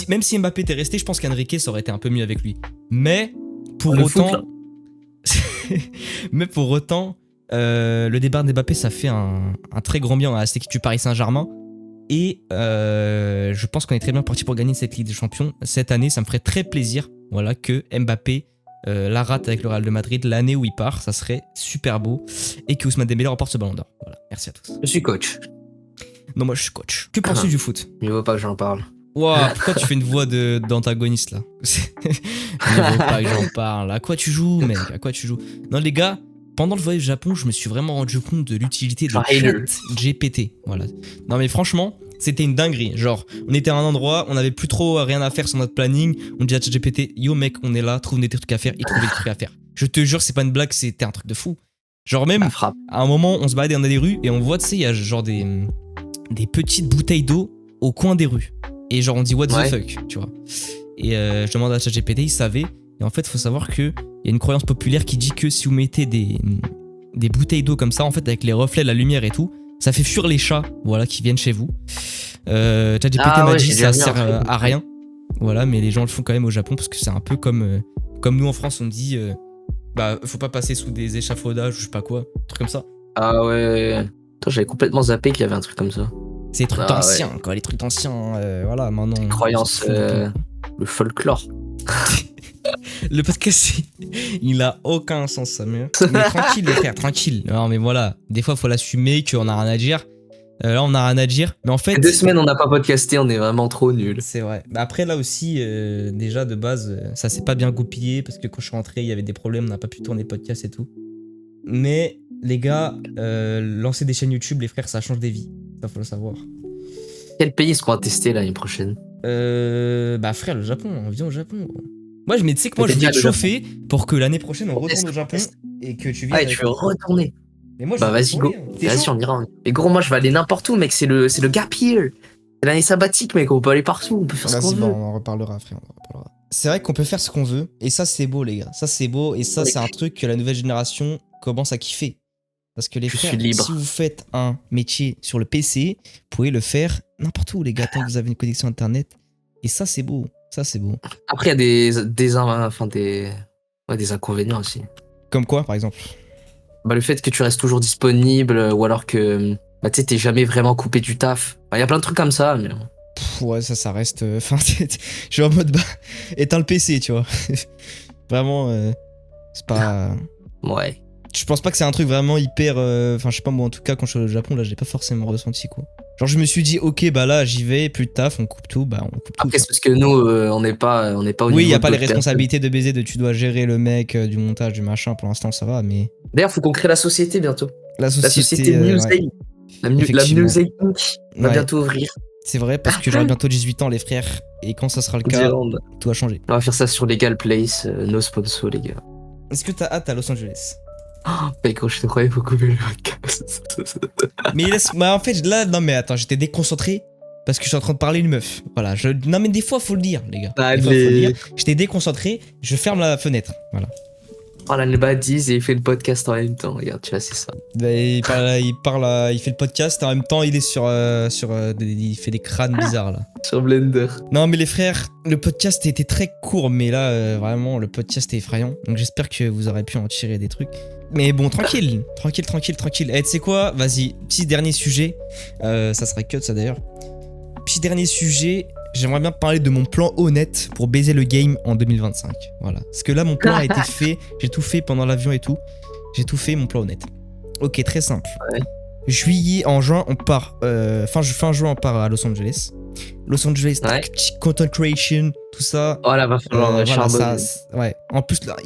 Même si Mbappé était resté, je pense qu'Enrique ça aurait été un peu mieux avec lui. Mais pour autant. Le départ d'Mbappé, ça fait un très grand bien à cette équipe du Paris Saint-Germain. Et je pense qu'on est très bien parti pour gagner cette Ligue des Champions. Cette année, ça me ferait très plaisir voilà, que Mbappé la rate avec le Real de Madrid l'année où il part. Ça serait super beau. Et que Ousmane Dembélé remporte ce ballon d'or. Voilà, merci à tous. Je suis coach. Non, moi je suis coach. Que penses-tu du foot? Il ne vaut pas que j'en parle. Wow, pourquoi tu fais une voix d'antagoniste là? Il ne faut pas que j'en parle. À quoi tu joues, mec? À quoi tu joues? Non, les gars, pendant le voyage au Japon, je me suis vraiment rendu compte de l'utilité de ChatGPT. Voilà. Non, mais franchement, c'était une dinguerie. Genre, on était à un endroit, on n'avait plus trop rien à faire sur notre planning. On dit à ChatGPT, yo mec, on est là, trouve des trucs à faire. Il trouvait des trucs à faire. Je te jure, c'est pas une blague, c'était un truc de fou. Genre, même à un moment, on se baladait dans des rues et on voit, tu sais, il y a genre des petites bouteilles d'eau au coin des rues. Et genre on dit what the fuck, tu vois. Et je demande à ChatGPT, il savait. Et en fait, il faut savoir qu'il y a une croyance populaire qui dit que si vous mettez des bouteilles d'eau comme ça, en fait, avec les reflets, la lumière et tout, ça fait fuir les chats, voilà, qui viennent chez vous. ChatGPT m'a dit ça sert à rien. Voilà, mais les gens le font quand même au Japon parce que c'est un peu comme nous en France, on dit bah, faut pas passer sous des échafaudages ou je sais pas quoi, un truc comme ça. Ah ouais. Attends, j'avais complètement zappé qu'il y avait un truc comme ça. C'est les trucs anciens, quoi, les trucs anciens, voilà, maintenant... Les croyances, le folklore. Le podcast, il a aucun sens, Samuel. Mais tranquille, les frères, tranquille. Non, mais voilà, des fois, il faut l'assumer qu'on a rien à dire. Là, on a rien à dire, mais en fait... 2 semaines, on n'a pas podcasté, on est vraiment trop nuls. C'est vrai. Mais après, là aussi, déjà, de base, ça s'est pas bien goupillé, parce que quand je suis rentré, il y avait des problèmes, on n'a pas pu tourner le podcast et tout. Mais, les gars, lancer des chaînes YouTube, les frères, ça change des vies. Ça, faut le savoir. Quel pays est-ce qu'on va tester l'année prochaine? Bah frère, le Japon, on vient au Japon. Gros. Moi, tu sais que moi, je vais te chauffer pour que l'année prochaine, on retourne au Japon et que tu viennes. Ah, tu veux retourner? Mais moi, bah vas-y, go. Vas-y, on ira. Et gros, moi, je vais aller n'importe où, mec. C'est le gap year. C'est l'année sabbatique, mec. On peut aller partout. On peut faire ce qu'on veut. On en reparlera, frère. C'est vrai qu'on peut faire ce qu'on veut. Et ça, c'est beau, les gars. Ça, c'est beau. Et ça, c'est un truc que la nouvelle génération commence à kiffer. Parce que les frères, si vous faites un métier sur le PC, vous pouvez le faire n'importe où, les gars, tant que vous avez une connexion internet. Et ça, c'est beau. Ça, c'est beau. Après, il y a des inconvénients aussi. Comme quoi, par exemple? Bah, le fait que tu restes toujours disponible, ou alors que bah, tu sais, t'es jamais vraiment coupé du taf. Il y a plein de trucs comme ça. Mais... ouais, ça reste... Enfin, je suis en mode, bah, éteins le PC, tu vois. Vraiment, c'est pas... ouais. Je pense pas que c'est un truc vraiment hyper... Enfin, je sais pas, moi, en tout cas, quand je suis au Japon, là, je l'ai pas forcément ressenti, quoi. Genre, je me suis dit, ok, bah là, j'y vais, plus de taf, on coupe tout, bah on coupe tout. Après, c'est parce que nous, on n'est pas au niveau. Oui, il y a pas les responsabilités de baiser, de tu dois gérer le mec, du montage, du machin, pour l'instant, ça va, mais... D'ailleurs, faut qu'on crée la société bientôt. La société Musée. La Musée Inc. va bientôt ouvrir. C'est vrai, parce que j'aurai bientôt 18 ans, les frères, et quand ça sera le cas, tout va changer. On va faire ça sur Legal Place, nos sponsors, les gars. Est-ce que t'as hâte à Los Angeles? Mec, quand je te croyais, faut couper le podcast. Mais bah en fait, là, non mais attends, j'étais déconcentré parce que je suis en train de parler une meuf. Voilà, non mais des fois, faut le dire, les gars. Des fois, faut le dire. J'étais déconcentré, je ferme la fenêtre, voilà. Oh là, le badise et il fait le podcast en même temps, regarde, tu vois, c'est ça. Bah, il fait le podcast, en même temps, il est il fait des crânes bizarres, là. Sur Blender. Non mais les frères, le podcast était très court, mais là, vraiment, le podcast est effrayant. Donc j'espère que vous aurez pu en tirer des trucs. Mais bon, tranquille. Eh, tu sais quoi? Vas-y, petit dernier sujet. Ça serait cut, ça d'ailleurs. Petit dernier sujet. J'aimerais bien parler de mon plan honnête pour baiser le game en 2025. Voilà. Parce que là, mon plan a été fait. J'ai tout fait pendant l'avion et tout. J'ai tout fait, mon plan honnête. Ok, très simple. Ouais. En juin, on part. Fin juin, on part à Los Angeles. Los Angeles, ouais. Content creation, tout ça. Oh là, va falloir voilà, ouais. En plus, là,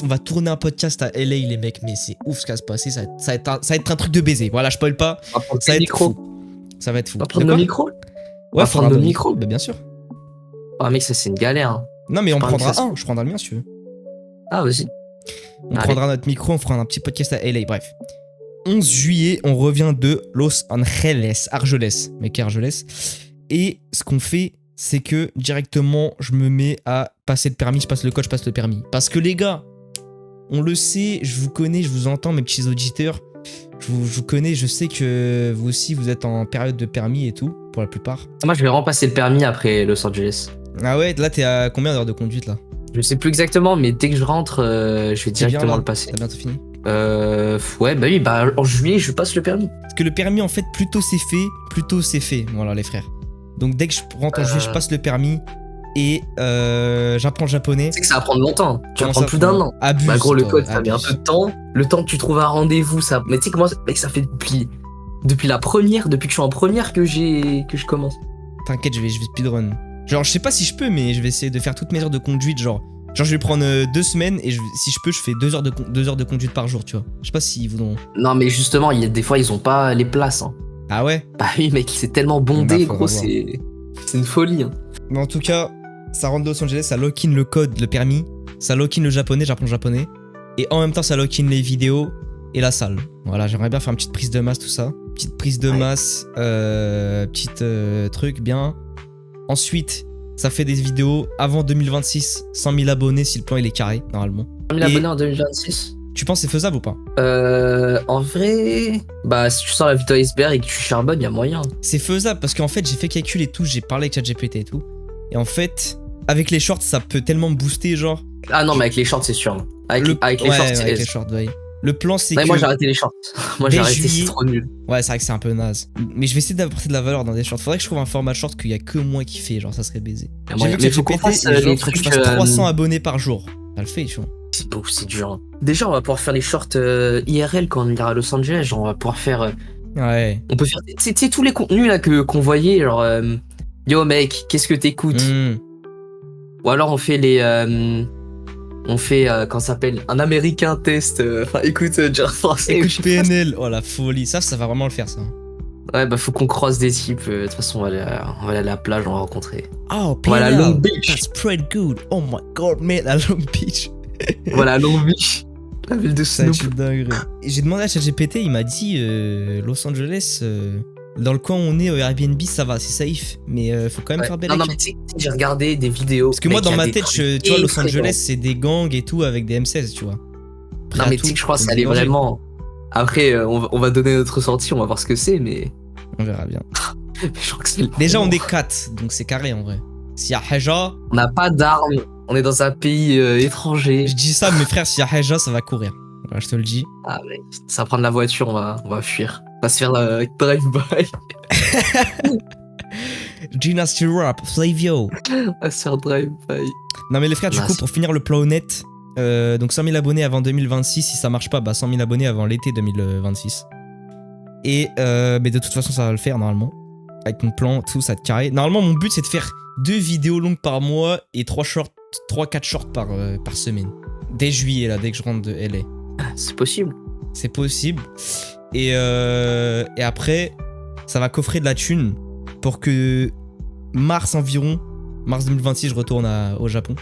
on va tourner un podcast à LA, les mecs, mais c'est ouf ce qui va se passer. Ça va être un truc de baiser. Voilà, je spoil pas. Ça va être fou. Ça va être fou. On va prendre nos micros? Ouais, prendre nos micros. Bah, bien sûr. Ah, mec, ça, c'est une galère. Hein. Non, mais on prendra un. Je prendrai le mien si tu veux. Ah, vas-y. On prendra notre micro, on fera un petit podcast à LA. Bref. 11 juillet, on revient de Los Angeles. Mec, Argelès. Et ce qu'on fait, c'est que directement, je me mets à passer le permis. Je passe le code, je passe le permis. Parce que les gars, on le sait, je vous connais, je vous entends, mes petits auditeurs. Je vous connais, je sais que vous aussi, vous êtes en période de permis et tout, pour la plupart. Moi, je vais repasser le permis après Los Angeles. Ah ouais, là, t'es à combien d'heures de conduite, là? Je sais plus exactement, mais dès que je rentre, je vais directement le passer. T'as bientôt fini? Ouais, bah oui, bah en juillet, je passe le permis. Parce que le permis, en fait, plus tôt c'est fait, plus tôt c'est fait. Voilà, les frères. Donc dès que je rentre en juillet, je passe le permis et j'apprends le japonais. C'est que ça va prendre longtemps. Tu vas Comment prendre ça, plus d'un an. Abuse. Bah gros, le toi, code, ça met un abuse. peu de temps. Le temps que tu trouves un rendez-vous, ça. Mais tu sais que moi, mec, ça fait depuis la première, depuis que je suis en première que je commence. T'inquiète, je vais speedrun. Genre, je sais pas si je peux, mais je vais essayer de faire toutes mes heures de conduite. Genre je vais prendre 2 semaines et si je peux, je fais 2 heures de conduite par jour, tu vois. Je sais pas s'ils voudront. Non, mais justement, il y a des fois, ils ont pas les places. Hein. Ah ouais? Bah oui, mec, c'est tellement bondé, Bah, gros, faudra c'est une folie. Hein. Mais en tout cas, ça rentre de Los Angeles, ça lock-in le code, le permis, ça lock-in le japonais, j'apprends le japonais. Et en même temps, ça lock-in les vidéos et la salle. Voilà, j'aimerais bien faire une petite prise de masse, tout ça. Petite prise de masse, petite truc bien. Ensuite, ça fait des vidéos avant 2026, 100 000 abonnés si le plan il est carré, normalement. 100 000 abonnés en 2026. Tu penses que c'est faisable ou pas? En vrai, bah si tu sors la vidéo iceberg et que tu charbonnes, y a moyen. C'est faisable parce qu'en fait, j'ai fait calcul et tout, j'ai parlé avec ChatGPT et tout. Et en fait, avec les shorts, ça peut tellement booster, genre. Ah non, mais avec les shorts, c'est sûr. Avec les shorts, c'est avec les shorts, ouais. Le plan, c'est que. Moi, j'ai arrêté les shorts. Moi, j'ai arrêté, c'est trop nul. Ouais, c'est vrai que c'est un peu naze. Mais je vais essayer d'apporter de la valeur dans des shorts. Faudrait que je trouve un format short qu'il y a que moi qui fait, genre ça serait baisé. J'ai vu que ChatGPT, les trucs, je fasse 300 abonnés par jour. Ça le fait, tu vois. C'est beau, c'est dur. Déjà, on va pouvoir faire les shorts IRL quand on ira à Los Angeles. Genre, on va pouvoir faire. Ouais. On peut faire. Tu sais, tous les contenus là qu'on voyait, genre. Yo mec, qu'est-ce que t'écoutes? Ou alors on fait les. On fait, comment ça s'appelle? Un américain test. Enfin, écoute, genre français. Écoute PNL. Oh la folie. Ça va vraiment le faire, ça. Ouais, bah faut qu'on croise des types. De toute façon, on va aller à la plage, on va rencontrer. Oh, voilà, Long Beach. That's pretty good. Oh my god, man, la Long Beach. Voilà, Long Beach. La ville de Snoop. J'ai demandé à ChatGPT, il m'a dit Los Angeles, dans le coin où on est au Airbnb, ça va, c'est safe. Mais faut quand même faire belle. Non, mais tu sais, j'ai regardé des vidéos. Parce que moi, dans ma tête, tu vois, Los Angeles, c'est des gangs et tout avec des M16, tu vois. Non, mais tu sais que je crois que ça allait vraiment. Après, on va donner notre ressenti, on va voir ce que c'est, mais. On verra bien. Je crois que déjà, on est 4, donc c'est carré en vrai. S'il y a Haja. On n'a pas d'armes, on est dans un pays étranger. Je dis ça, mes frères, s'il y a Haja, ça va courir. Voilà, je te le dis. Ah, mais ça va prendre la voiture, on va fuir. On va se faire drive-by. Gina Stewart, Flavio. On va se faire drive-by. Non, mais les frères, du coup, pour finir le plan honnête, donc 100 000 abonnés avant 2026. Si ça marche pas, bah 100 000 abonnés avant l'été 2026. Et mais de toute façon, ça va le faire normalement. Avec mon plan, tout ça va être carré. Normalement, mon but, c'est de faire 2 vidéos longues par mois et 3-4 shorts par semaine. Dès juillet, là, dès que je rentre de LA. C'est possible. C'est possible. Et après, ça va coffrer de la thune pour que mars 2026, je retourne au Japon.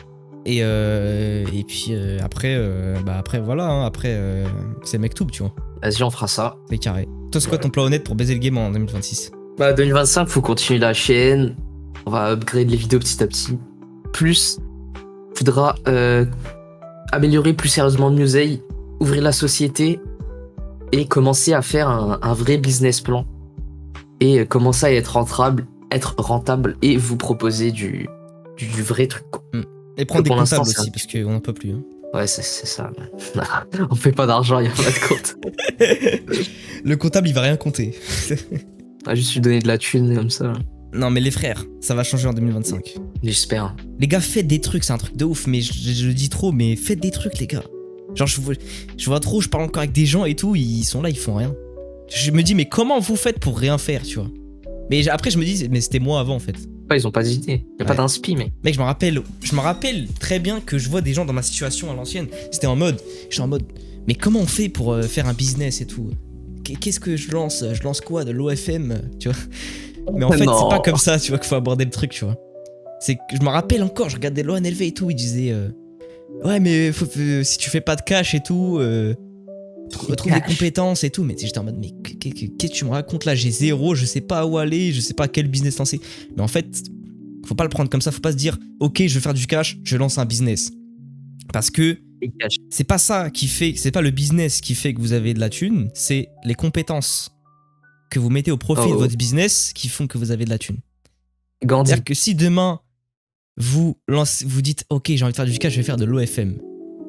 Et puis après, voilà, hein, après, c'est Mektoub, tu vois. Vas-y, on fera ça. C'est carré. Toi, c'est quoi ton plan honnête pour baiser le game en 2026? Bah, 2025, faut continuer la chaîne. On va upgrade les vidéos petit à petit. Plus, faudra améliorer plus sérieusement Musei, ouvrir la société et commencer à faire un vrai business plan. Et commencer à être rentable et vous proposer du vrai truc. Et prendre des comptables aussi, parce qu'on n'en peut plus. Hein. Ouais, c'est ça. On fait pas d'argent, il n'y a pas de compte. Le comptable, il va rien compter. On va juste lui donner de la thune comme ça. Non, mais les frères, ça va changer en 2025. J'espère. Les gars, faites des trucs, c'est un truc de ouf, mais je le dis trop, mais faites des trucs, les gars. Genre, je vois trop, je parle encore avec des gens et tout, ils sont là, ils font rien. Je me dis, mais comment vous faites pour rien faire, tu vois? Mais après, je me dis, mais c'était moi avant, en fait. Ouais, ils ont pas d'idée. Y'a pas d'inspi, mec. Mec, je me rappelle très bien que je vois des gens dans ma situation à l'ancienne. J'étais en mode, mais comment on fait pour faire un business et tout? Qu'est-ce que je lance? Je lance quoi? De l'OFM, tu vois? Mais en fait, c'est pas comme ça, tu vois, qu'il faut aborder le truc, tu vois. C'est que je me rappelle encore, je regardais l'ONLV et tout, il disait ouais, mais si tu fais pas de cash et tout, trouve des compétences et tout. Mais j'étais en mode, mais qu'est-ce que tu me racontes là? J'ai zéro, je sais pas où aller, je sais pas quel business lancer. Mais en fait, faut pas le prendre comme ça, faut pas se dire, ok, je veux faire du cash, je lance un business. Parce que c'est pas ça qui fait, c'est pas le business qui fait que vous avez de la thune, c'est les compétences que vous mettez au profit de votre business qui font que vous avez de la thune. C'est-à-dire que si demain vous dites ok, j'ai envie de faire du cash, je vais faire de l'OFM,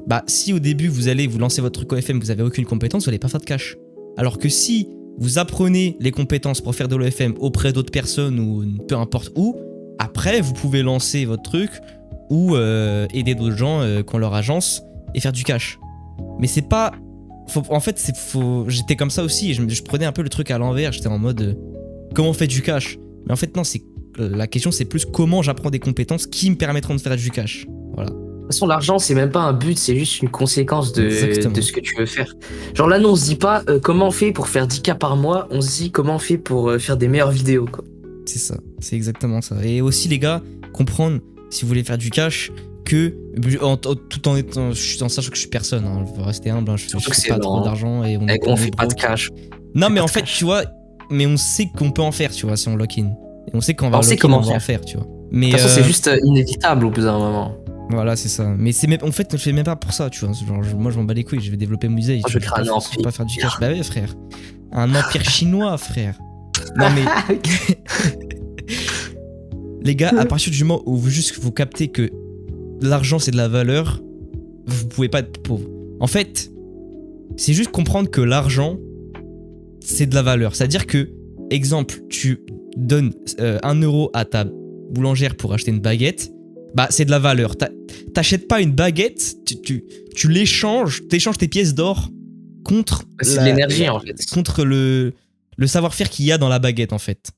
bah si au début vous allez vous lancer votre truc OFM, vous avez aucune compétence, vous n'allez pas faire de cash. Alors que si vous apprenez les compétences pour faire de l'OFM auprès d'autres personnes ou peu importe où, après vous pouvez lancer votre truc ou aider d'autres gens qui ont leur agence et faire du cash. Mais c'est pas... J'étais comme ça aussi, je prenais un peu le truc à l'envers, j'étais en mode comment on fait du cash. Mais en fait non, la question c'est plus comment j'apprends des compétences qui me permettront de faire du cash. Voilà. De toute façon, l'argent, c'est même pas un but, c'est juste une conséquence de ce que tu veux faire. Genre là, nous, on se dit pas comment on fait pour faire 10K par mois, on se dit comment on fait pour faire des meilleures vidéos, quoi. C'est ça, c'est exactement ça. Et aussi, les gars, comprendre, si vous voulez faire du cash, que tout en sachant que je suis personne, hein, je veux rester humble, hein, je fais pas trop d'argent et on fait pas de cash. Non, mais en fait, tu vois, mais on sait qu'on peut en faire, tu vois, si on lock-in. Et on sait qu'on va comment on va en faire, tu vois. Mais, de toute façon, c'est juste inévitable au bout d'un moment. Voilà, c'est ça. Mais en fait, je fais même pas pour ça, tu vois. Genre, moi, je m'en bats les couilles, je vais développer mon musée. Je vais créer un empire. Pas faire du cash. Bah ouais, frère. Un empire chinois, frère. Non, mais. Les gars, à partir du moment où vous captez que l'argent, c'est de la valeur, vous pouvez pas être pauvre. En fait, c'est juste comprendre que l'argent, c'est de la valeur. C'est-à-dire que, exemple, tu donnes 1 euro à ta boulangère pour acheter une baguette. Bah, c'est de la valeur. T'achètes pas une baguette, tu l'échanges, t'échanges tes pièces d'or contre... C'est de l'énergie, en fait. Contre le savoir-faire qu'il y a dans la baguette, en fait.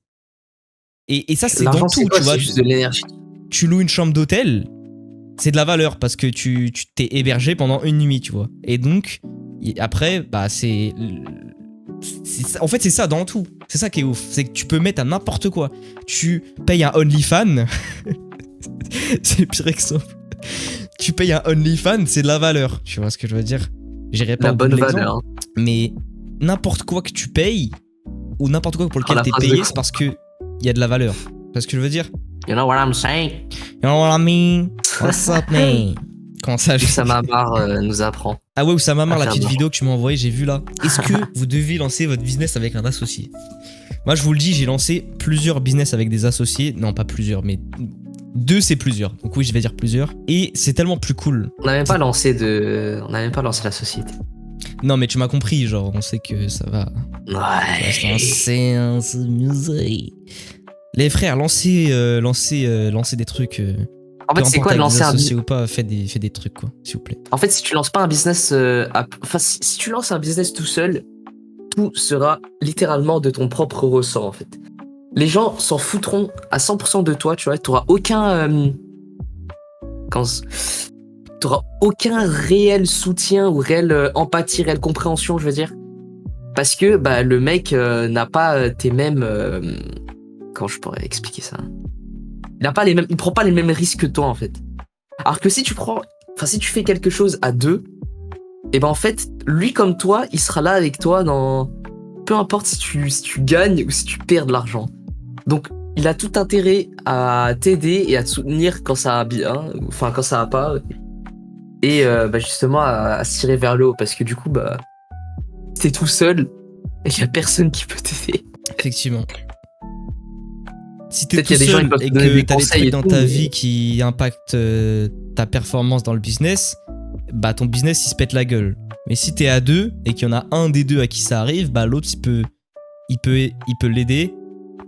Et ça, c'est dans tout, quoi, tu vois. C'est juste de l'énergie. Tu loues une chambre d'hôtel, c'est de la valeur parce que tu t'es hébergé pendant une nuit, tu vois. Et donc, après, bah, en fait, c'est ça dans tout. C'est ça qui est ouf. C'est que tu peux mettre à n'importe quoi. Tu payes un OnlyFans... c'est le pire exemple. Tu payes un OnlyFans, c'est de la valeur. Tu vois ce que je veux dire? J'irai pas la bonne valeur. Mais n'importe quoi que tu payes, ou n'importe quoi pour lequel t'es payé, c'est parce que y a de la valeur. Tu vois ce que je veux dire? You know what I'm saying? You know what I mean? What's up, man? Comment ça? Oussama Mar nous apprend. Ah ouais, Oussama Mar, la petite vidéo que tu m'as envoyée, j'ai vu là. Est-ce que vous devez lancer votre business avec un associé? Moi, je vous le dis, j'ai lancé plusieurs business avec des associés. Non, pas plusieurs, mais 2, c'est plusieurs. Donc oui, je vais dire plusieurs. Et c'est tellement plus cool. On n'a même pas lancé la société. Non, mais tu m'as compris, genre, on sait que ça va. Ouais. Se musée. Les frères, lancez des trucs. En fait, c'est quoi de lancer un business ou pas, faites des trucs, quoi, s'il vous plaît. En fait, si tu lances pas un business, si tu lances un business tout seul, tout sera littéralement de ton propre ressort, en fait. Les gens s'en foutront à 100% de toi, tu vois. T'auras aucun réel soutien ou réelle empathie, réelle compréhension, je veux dire. Parce que bah, le mec n'a pas tes mêmes... comment je pourrais expliquer ça? Il prend pas les mêmes risques que toi, en fait. Alors que si tu fais quelque chose à 2, et ben en fait, lui comme toi, il sera là avec toi dans... Peu importe si tu gagnes ou si tu perds de l'argent. Donc, il a tout intérêt à t'aider et à te soutenir quand ça va bien, enfin quand ça va pas. Et bah, justement à se tirer vers le haut. Parce que du coup, bah, t'es tout seul et il y a personne qui peut t'aider. Effectivement. Si t'es tout seul et que t'as des trucs dans ta vie qui impactent ta performance dans le business, bah ton business il se pète la gueule. Mais si t'es à 2 et qu'il y en a un des 2 à qui ça arrive, bah l'autre il peut l'aider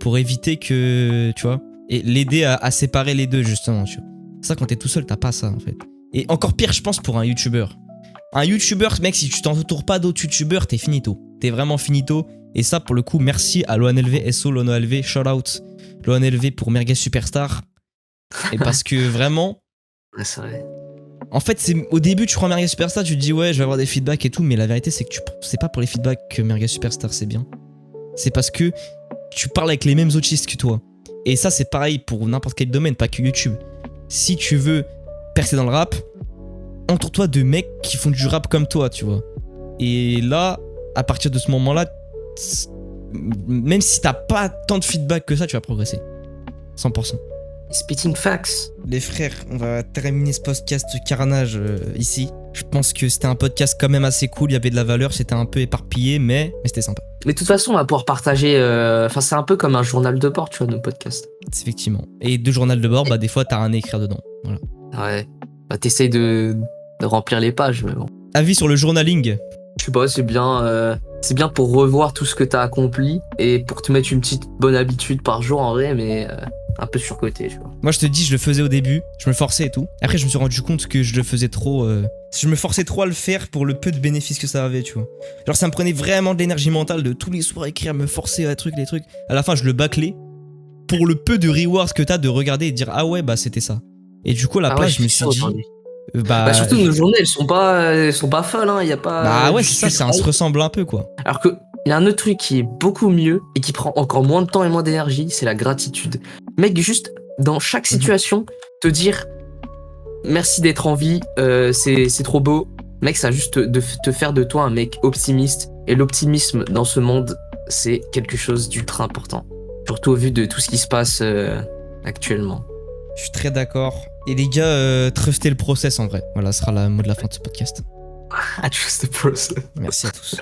pour éviter que, tu vois, et l'aider à séparer les deux justement, tu vois. Ça, quand t'es tout seul, t'as pas ça en fait. Et encore pire, je pense, pour un youtubeur. Un youtubeur, mec, si tu t'entoures pas d'autres youtubeurs, t'es finito. T'es vraiment finito. Et ça, pour le coup, merci à l'ONLV, SO, l'ONLV, shout out l'ONLV pour Merguez Superstar. Et parce que vraiment... Ouais, c'est vrai. En fait, au début, tu crois Merguez Superstar, tu te dis ouais, je vais avoir des feedbacks et tout, mais la vérité, c'est que c'est pas pour les feedbacks que Merguez Superstar, c'est bien. C'est parce que tu parles avec les mêmes autistes que toi. Et ça, c'est pareil pour n'importe quel domaine, pas que YouTube. Si tu veux percer dans le rap, entoure-toi de mecs qui font du rap comme toi, tu vois. Et là, à partir de ce moment-là, même si t'as pas tant de feedback que ça, tu vas progresser. 100%. Spitting facts. Les frères, on va terminer ce podcast carnage ici. Je pense que c'était un podcast quand même assez cool, il y avait de la valeur, c'était un peu éparpillé, mais c'était sympa. Mais de toute façon, on va pouvoir partager... Enfin, c'est un peu comme un journal de bord, tu vois, nos podcasts. Effectivement. Et de journal de bord, bah des fois, t'as rien à écrire dedans. Voilà. Ouais. Bah, t'essayes de de remplir les pages, mais bon. Avis sur le journaling. Je sais pas, c'est bien pour revoir tout ce que t'as accompli et pour te mettre une petite bonne habitude par jour en vrai, mais un peu surcoté, tu vois. Moi je te dis, je le faisais au début, je me forçais et tout. Après je me suis rendu compte que je le faisais trop... Je me forçais trop à le faire pour le peu de bénéfices que ça avait, tu vois. Genre ça me prenait vraiment de l'énergie mentale de tous les soirs écrire, me forcer à les trucs. À la fin je le bâclais pour le peu de rewards que t'as de regarder et de dire ah ouais bah c'était ça. Et du coup à la place je me suis dit... Bah surtout nos journées elles sont pas folles, hein, y a pas... Bah ouais c'est ça, ça se ressemble un peu quoi. Alors que il y a un autre truc qui est beaucoup mieux et qui prend encore moins de temps et moins d'énergie, c'est la gratitude. Mec, juste dans chaque situation, te dire merci d'être en vie, c'est trop beau. Mec, ça a juste de te faire de toi un mec optimiste. Et l'optimisme dans ce monde, c'est quelque chose d'ultra important. Surtout au vu de tout ce qui se passe actuellement. Je suis très d'accord. Et les gars, trustez le process en vrai. Voilà, ce sera le mot de la fin de ce podcast. I trust the process. Merci à tous.